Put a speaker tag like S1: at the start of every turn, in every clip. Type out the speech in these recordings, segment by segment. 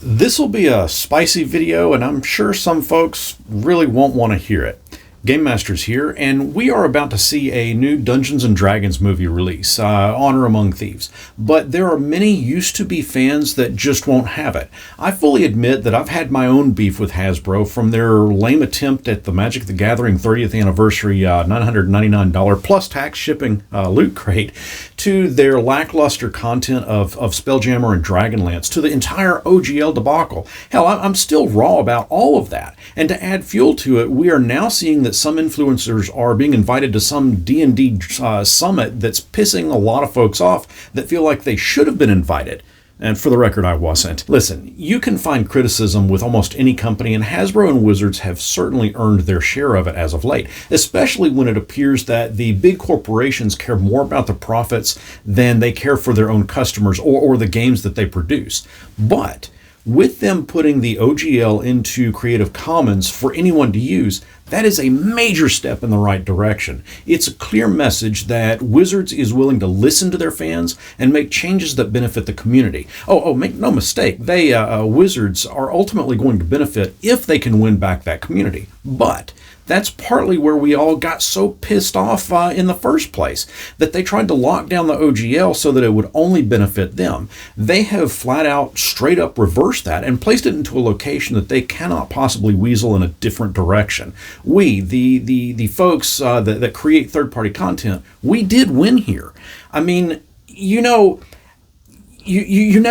S1: This will be a spicy video, and I'm sure some folks really won't want to hear it. GameMasters here, and we are about to see a new Dungeons and Dragons movie release, Honor Among Thieves. But there are many used-to-be fans that just won't have it. I fully admit that I've had my own beef with Hasbro, from their lame attempt at the Magic the Gathering 30th anniversary $999 plus tax shipping loot crate, to their lackluster content of Spelljammer and Dragonlance, to the entire OGL debacle. Hell, I'm still raw about all of that. And to add fuel to it, we are now seeing that some influencers are being invited to some D&D summit that's pissing a lot of folks off that feel like they should have been invited. And for the record, I wasn't. Listen, you can find criticism with almost any company, and Hasbro and Wizards have certainly earned their share of it as of late, especially when it appears that the big corporations care more about the profits than they care for their own customers or the games that they produce. But with them putting the OGL into Creative Commons for anyone to use, that is a major step in the right direction. It's a clear message that Wizards is willing to listen to their fans and make changes that benefit the community. Make no mistake, Wizards are ultimately going to benefit if they can win back that community. But that's partly where we all got so pissed off in the first place, that they tried to lock down the OGL so that it would only benefit them. They have flat out, straight up reversed that and placed it into a location that they cannot possibly weasel in a different direction. We, the folks that create third-party content, we did win here. I mean, you now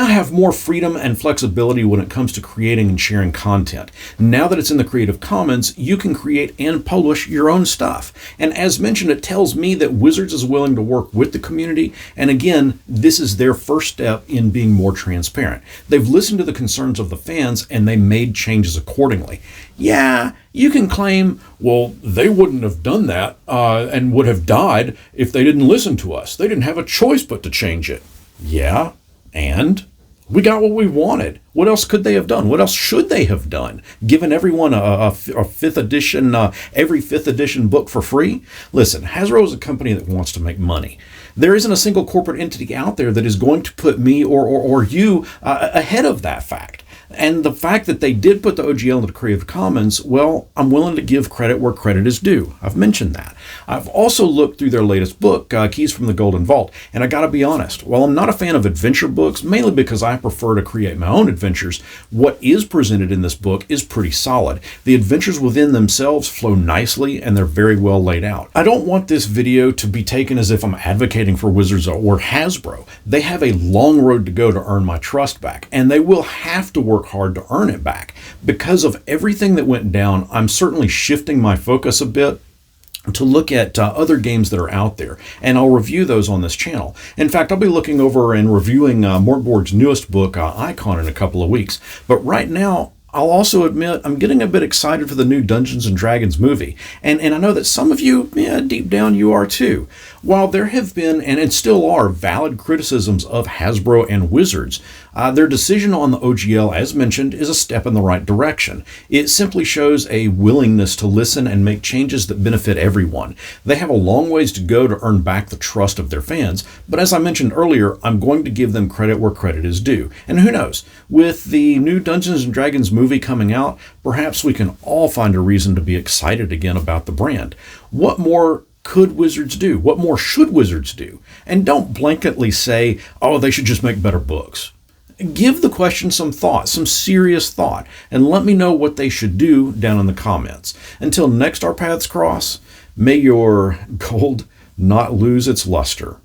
S1: have more freedom and flexibility when it comes to creating and sharing content. Now that it's in the Creative Commons, you can create and publish your own stuff. And as mentioned, it tells me that Wizards is willing to work with the community. And again, this is their first step in being more transparent. They've listened to the concerns of the fans and they made changes accordingly. Yeah, you can claim, well, they wouldn't have done that and would have died if they didn't listen to us. They didn't have a choice but to change it. Yeah. And we got what we wanted. What else could they have done? What else should they have done? Given everyone a fifth edition, every fifth edition book for free? Listen, Hasbro is a company that wants to make money. There isn't a single corporate entity out there that is going to put me or you ahead of that fact. And the fact that they did put the OGL into Creative Commons, well, I'm willing to give credit where credit is due. I've mentioned that. I've also looked through their latest book, Keys from the Golden Vault, and I gotta be honest, while I'm not a fan of adventure books, mainly because I prefer to create my own adventures, what is presented in this book is pretty solid. The adventures within themselves flow nicely, and they're very well laid out. I don't want this video to be taken as if I'm advocating for Wizards or Hasbro. They have a long road to go to earn my trust back, and they will have to work hard to earn it back. Because of everything that went down, I'm certainly shifting my focus a bit to look at other games that are out there, and I'll review those on this channel. In fact, I'll be looking over and reviewing Mortborg's newest book, Icon, in a couple of weeks. But right now, I'll also admit I'm getting a bit excited for the new Dungeons and Dragons movie, and I know that some of you, deep down, you are too. While there have been, and still are, valid criticisms of Hasbro and Wizards, their decision on the OGL, as mentioned, is a step in the right direction. It simply shows a willingness to listen and make changes that benefit everyone. They have a long ways to go to earn back the trust of their fans, but as I mentioned earlier, I'm going to give them credit where credit is due. And who knows, with the new Dungeons and Dragons movie coming out, perhaps we can all find a reason to be excited again about the brand. What more could Wizards do? What more should Wizards do? And don't blanketly say, oh, they should just make better books. Give the question some thought, some serious thought, and let me know what they should do down in the comments. Until next our paths cross, may your gold not lose its luster.